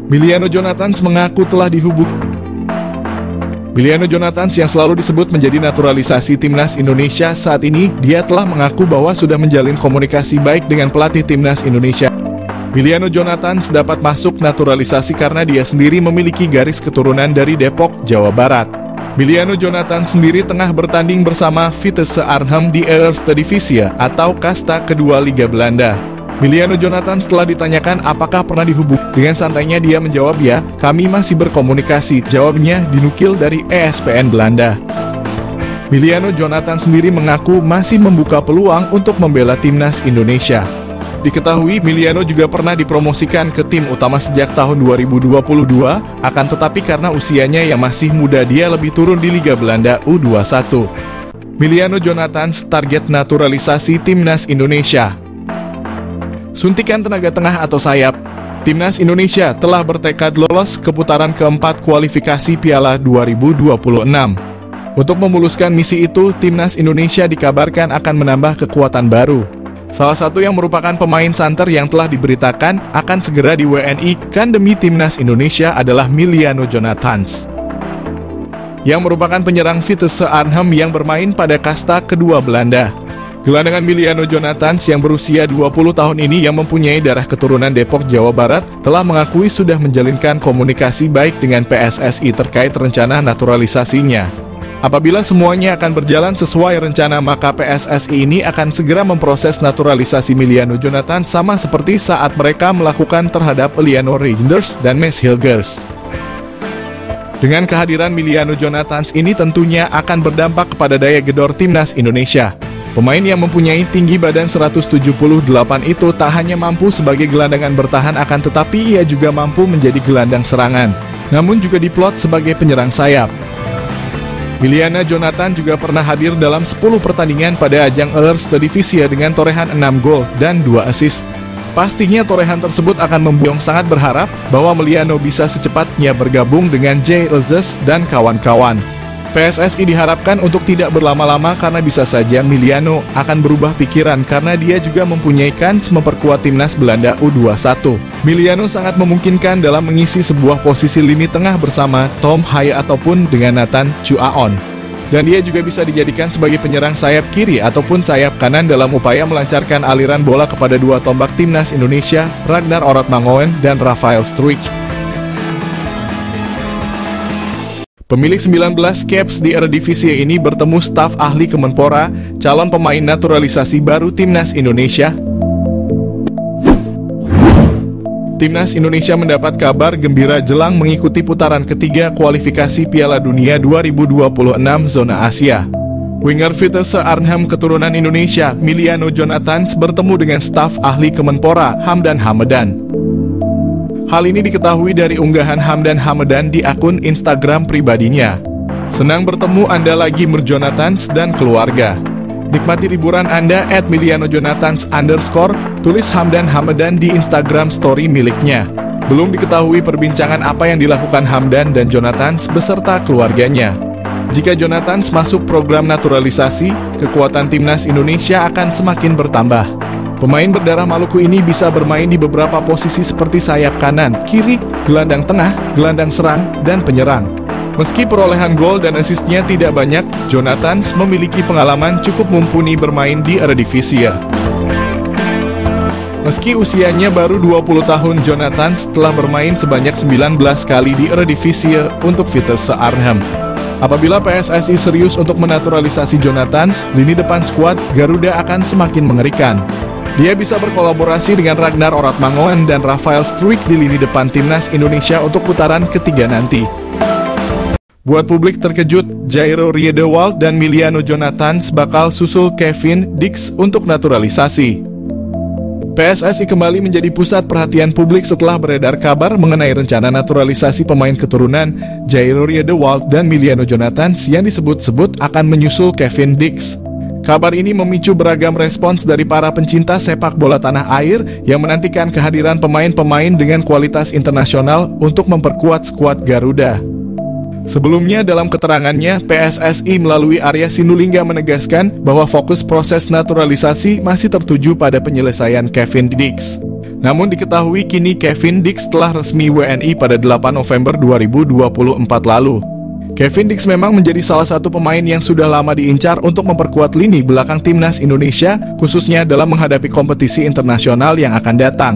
Miliano Jonathans mengaku telah dihubungi. Miliano Jonathans yang selalu disebut menjadi naturalisasi timnas Indonesia saat ini, dia telah mengaku bahwa sudah menjalin komunikasi baik dengan pelatih timnas Indonesia. Miliano Jonathans dapat masuk naturalisasi karena dia sendiri memiliki garis keturunan dari Depok, Jawa Barat. Miliano Jonathans sendiri tengah bertanding bersama Vitesse Arnhem di Eerste Divisie atau kasta kedua Liga Belanda. Miliano Jonathans setelah ditanyakan apakah pernah dihubungi, dengan santainya dia menjawab, "Ya, kami masih berkomunikasi." Jawabnya dinukil dari ESPN Belanda. Miliano Jonathans sendiri mengaku masih membuka peluang untuk membela timnas Indonesia. Diketahui Miliano juga pernah dipromosikan ke tim utama sejak tahun 2022, akan tetapi karena usianya yang masih muda dia lebih turun di Liga Belanda U21. Miliano Jonathans target naturalisasi timnas Indonesia. Suntikan tenaga tengah atau sayap. Timnas Indonesia telah bertekad lolos ke putaran keempat kualifikasi Piala 2026. Untuk memuluskan misi itu, Timnas Indonesia dikabarkan akan menambah kekuatan baru. Salah satu yang merupakan pemain santer yang telah diberitakan akan segera di WNI-kan demi Timnas Indonesia adalah Miliano Jonathans, yang merupakan penyerang Vitesse Arnhem yang bermain pada kasta kedua Belanda. Gelandangan Miliano Jonathans yang berusia 20 tahun ini yang mempunyai darah keturunan Depok, Jawa Barat telah mengakui sudah menjalinkan komunikasi baik dengan PSSI terkait rencana naturalisasinya. Apabila semuanya akan berjalan sesuai rencana, maka PSSI ini akan segera memproses naturalisasi Miliano Jonathans sama seperti saat mereka melakukan terhadap Eleanor Reinders dan Mees Hilgers. Dengan kehadiran Miliano Jonathans ini tentunya akan berdampak kepada daya gedor timnas Indonesia. Pemain yang mempunyai tinggi badan 178 itu tak hanya mampu sebagai gelandangan bertahan, akan tetapi ia juga mampu menjadi gelandang serangan, namun juga diplot sebagai penyerang sayap. Miliano Jonathans juga pernah hadir dalam 10 pertandingan pada ajang Eerste Divisie dengan torehan 6 gol dan 2 assist. Pastinya torehan tersebut akan membuat sangat berharap bahwa Miliano bisa secepatnya bergabung dengan J. Ilses dan kawan-kawan. PSSI diharapkan untuk tidak berlama-lama karena bisa saja Miliano akan berubah pikiran karena dia juga mempunyai kans memperkuat timnas Belanda U21. Miliano sangat memungkinkan dalam mengisi sebuah posisi lini tengah bersama Tom Haye ataupun dengan Nathan Chuaon. Dan dia juga bisa dijadikan sebagai penyerang sayap kiri ataupun sayap kanan dalam upaya melancarkan aliran bola kepada dua tombak timnas Indonesia, Ragnar Oratmangoen dan Rafael Struijk. Pemilik 19 caps di Eredivisie ini bertemu staf ahli Kemenpora, calon pemain naturalisasi baru timnas Indonesia. Timnas Indonesia mendapat kabar gembira jelang mengikuti putaran ketiga kualifikasi Piala Dunia 2026 zona Asia. Winger Vitesse Arnhem keturunan Indonesia, Miliano Jonathans bertemu dengan staf ahli Kemenpora, Hamdan Hamedan. Hal ini diketahui dari unggahan Hamdan Hamedan di akun Instagram pribadinya. "Senang bertemu Anda lagi Jonathans dan keluarga. Nikmati liburan Anda @milianojonathans_", tulis Hamdan Hamedan di Instagram story miliknya. Belum diketahui perbincangan apa yang dilakukan Hamdan dan Jonathans beserta keluarganya. Jika Jonathans masuk program naturalisasi, kekuatan timnas Indonesia akan semakin bertambah. Pemain berdarah Maluku ini bisa bermain di beberapa posisi seperti sayap kanan, kiri, gelandang tengah, gelandang serang, dan penyerang. Meski perolehan gol dan asisnya tidak banyak, Jonathans memiliki pengalaman cukup mumpuni bermain di Eredivisie. Meski usianya baru 20 tahun, Jonathans telah bermain sebanyak 19 kali di Eredivisie untuk Vitesse Arnhem. Apabila PSSI serius untuk menaturalisasi Jonathans, lini depan skuad Garuda akan semakin mengerikan. Dia bisa berkolaborasi dengan Ragnar Oratmangoen dan Rafael Struijk di lini depan timnas Indonesia untuk putaran ketiga nanti. Buat publik terkejut, Jairo Riedewald dan Miliano Jonathans bakal susul Kevin Dix untuk naturalisasi. PSSI kembali menjadi pusat perhatian publik setelah beredar kabar mengenai rencana naturalisasi pemain keturunan Jairo Riedewald dan Miliano Jonathans yang disebut-sebut akan menyusul Kevin Dix. Kabar ini memicu beragam respons dari para pencinta sepak bola tanah air yang menantikan kehadiran pemain-pemain dengan kualitas internasional untuk memperkuat skuad Garuda. Sebelumnya dalam keterangannya, PSSI melalui Arya Sinulinga menegaskan bahwa fokus proses naturalisasi masih tertuju pada penyelesaian Kevin Dix. Namun diketahui kini Kevin Dix telah resmi WNI pada 8 November 2024 lalu. Kevin Dix memang menjadi salah satu pemain yang sudah lama diincar untuk memperkuat lini belakang timnas Indonesia, khususnya dalam menghadapi kompetisi internasional yang akan datang.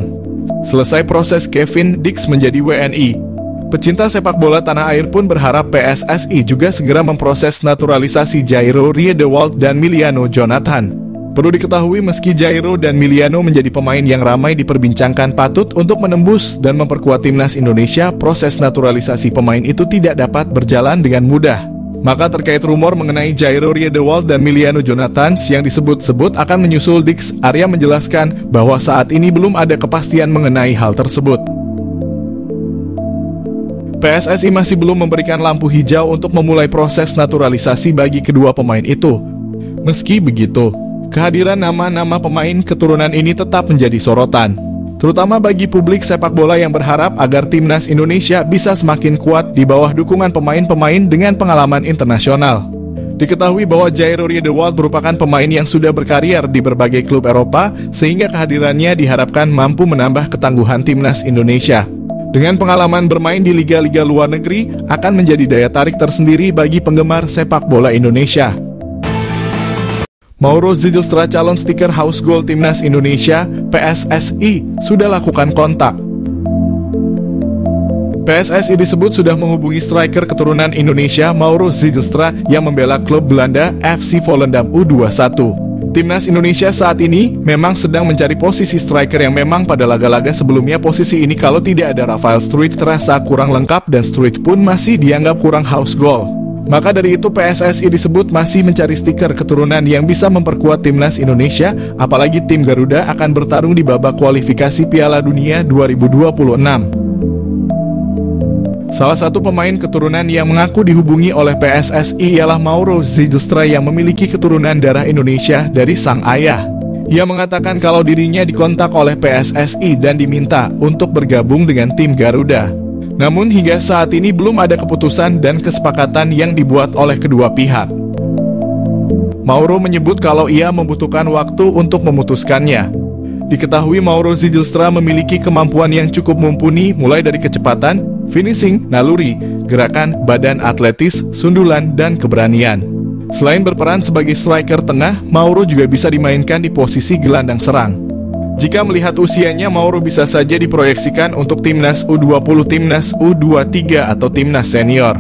Selesai proses Kevin Dix menjadi WNI, pecinta sepak bola tanah air pun berharap PSSI juga segera memproses naturalisasi Jairo Riedewald dan Miliano Jonathan. Perlu diketahui meski Jairo dan Miliano menjadi pemain yang ramai diperbincangkan patut untuk menembus dan memperkuat timnas Indonesia, proses naturalisasi pemain itu tidak dapat berjalan dengan mudah. Maka terkait rumor mengenai Jairo Riedewald dan Miliano Jonathan yang disebut-sebut akan menyusul Dix, Arya menjelaskan bahwa saat ini belum ada kepastian mengenai hal tersebut. PSSI masih belum memberikan lampu hijau untuk memulai proses naturalisasi bagi kedua pemain itu. Meski begitu, kehadiran nama-nama pemain keturunan ini tetap menjadi sorotan, terutama bagi publik sepak bola yang berharap agar timnas Indonesia bisa semakin kuat di bawah dukungan pemain-pemain dengan pengalaman internasional. Diketahui bahwa Jairo Riedewald merupakan pemain yang sudah berkarier di berbagai klub Eropa, sehingga kehadirannya diharapkan mampu menambah ketangguhan timnas Indonesia. Dengan pengalaman bermain di liga-liga luar negeri, akan menjadi daya tarik tersendiri bagi penggemar sepak bola Indonesia. Mauro Zylstra, calon stiker House Goal Timnas Indonesia, PSSI, sudah lakukan kontak. PSSI disebut sudah menghubungi striker keturunan Indonesia Mauro Zylstra yang membela klub Belanda FC Volendam U21. Timnas Indonesia saat ini memang sedang mencari posisi striker yang memang pada laga-laga sebelumnya posisi ini kalau tidak ada Rafael Struijk terasa kurang lengkap dan Struijk pun masih dianggap kurang house goal. Maka dari itu PSSI disebut masih mencari stiker keturunan yang bisa memperkuat timnas Indonesia, apalagi tim Garuda akan bertarung di babak kualifikasi Piala Dunia 2026. Salah satu pemain keturunan yang mengaku dihubungi oleh PSSI ialah Mauro Zylstra yang memiliki keturunan darah Indonesia dari sang ayah. Ia mengatakan kalau dirinya dikontak oleh PSSI dan diminta untuk bergabung dengan tim Garuda. Namun hingga saat ini belum ada keputusan dan kesepakatan yang dibuat oleh kedua pihak. Mauro menyebut kalau ia membutuhkan waktu untuk memutuskannya. Diketahui Mauro Zylstra memiliki kemampuan yang cukup mumpuni mulai dari kecepatan, finishing, naluri, gerakan, badan atletis, sundulan, dan keberanian. Selain berperan sebagai striker tengah, Mauro juga bisa dimainkan di posisi gelandang serang. Jika melihat usianya, Mauro bisa saja diproyeksikan untuk timnas U20, timnas U23, atau timnas senior.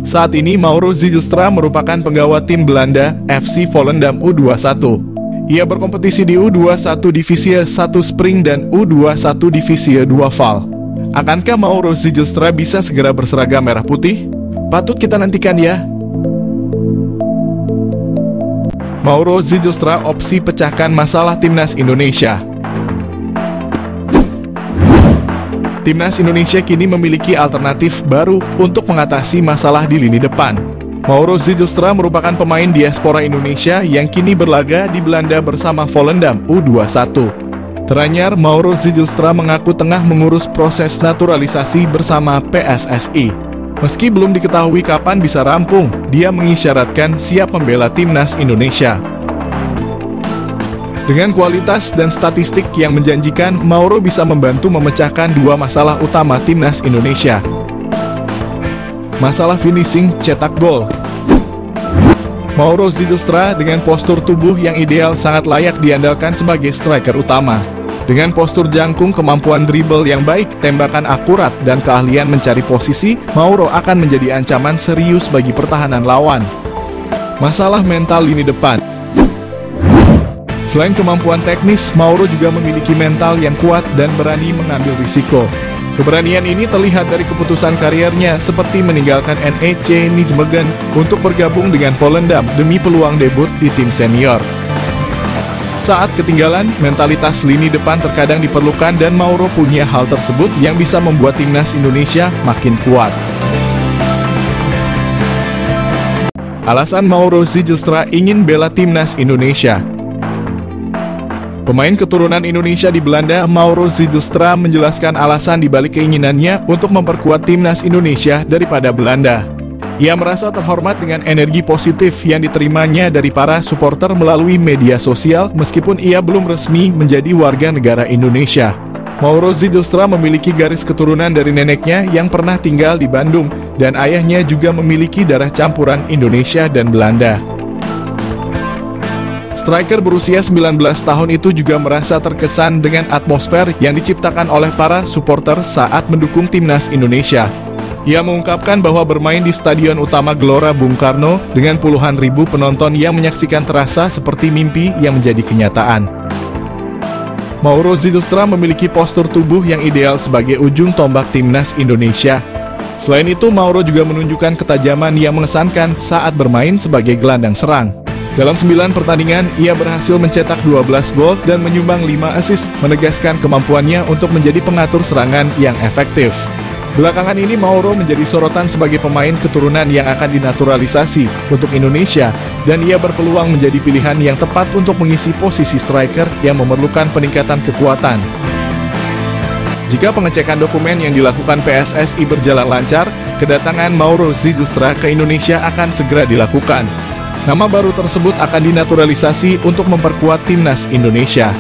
Saat ini Mauro Zylstra merupakan penggawa tim Belanda FC Volendam U21. Ia berkompetisi di U21 Divisi 1 Spring dan U21 Divisi 2 Val. Akankah Mauro Zylstra bisa segera berseragam merah putih? Patut kita nantikan ya. Mauro Zylstra opsi pecahkan masalah timnas Indonesia. Timnas Indonesia kini memiliki alternatif baru untuk mengatasi masalah di lini depan. Mauro Zylstra merupakan pemain diaspora Indonesia yang kini berlaga di Belanda bersama Volendam U21. Teranyar, Mauro Zylstra mengaku tengah mengurus proses naturalisasi bersama PSSI. Meski belum diketahui kapan bisa rampung, dia mengisyaratkan siap membela timnas Indonesia. Dengan kualitas dan statistik yang menjanjikan, Mauro bisa membantu memecahkan dua masalah utama timnas Indonesia. Masalah finishing cetak gol. Mauro Zylstra dengan postur tubuh yang ideal sangat layak diandalkan sebagai striker utama. Dengan postur jangkung, kemampuan dribble yang baik, tembakan akurat, dan keahlian mencari posisi, Mauro akan menjadi ancaman serius bagi pertahanan lawan. Masalah mental lini depan. Selain kemampuan teknis, Mauro juga memiliki mental yang kuat dan berani mengambil risiko. Keberanian ini terlihat dari keputusan kariernya seperti meninggalkan NEC Nijmegen untuk bergabung dengan Volendam demi peluang debut di tim senior. Saat ketinggalan, mentalitas lini depan terkadang diperlukan dan Mauro punya hal tersebut yang bisa membuat timnas Indonesia makin kuat. Alasan Mauro Zylstra ingin bela timnas Indonesia. Pemain keturunan Indonesia di Belanda, Mauro Zylstra menjelaskan alasan dibalik keinginannya untuk memperkuat timnas Indonesia daripada Belanda. Ia merasa terhormat dengan energi positif yang diterimanya dari para supporter melalui media sosial meskipun ia belum resmi menjadi warga negara Indonesia. Mauro Zylstra memiliki garis keturunan dari neneknya yang pernah tinggal di Bandung dan ayahnya juga memiliki darah campuran Indonesia dan Belanda. Striker berusia 19 tahun itu juga merasa terkesan dengan atmosfer yang diciptakan oleh para supporter saat mendukung timnas Indonesia. Ia mengungkapkan bahwa bermain di Stadion Utama Gelora Bung Karno dengan puluhan ribu penonton yang menyaksikan terasa seperti mimpi yang menjadi kenyataan. Mauro Zylstra memiliki postur tubuh yang ideal sebagai ujung tombak timnas Indonesia. Selain itu, Mauro juga menunjukkan ketajaman yang mengesankan saat bermain sebagai gelandang serang. Dalam 9 pertandingan, ia berhasil mencetak 12 gol dan menyumbang 5 assist, menegaskan kemampuannya untuk menjadi pengatur serangan yang efektif. Belakangan ini Mauro menjadi sorotan sebagai pemain keturunan yang akan dinaturalisasi untuk Indonesia dan ia berpeluang menjadi pilihan yang tepat untuk mengisi posisi striker yang memerlukan peningkatan kekuatan. Jika pengecekan dokumen yang dilakukan PSSI berjalan lancar, kedatangan Mauro Zylstra ke Indonesia akan segera dilakukan. Nama baru tersebut akan dinaturalisasi untuk memperkuat timnas Indonesia.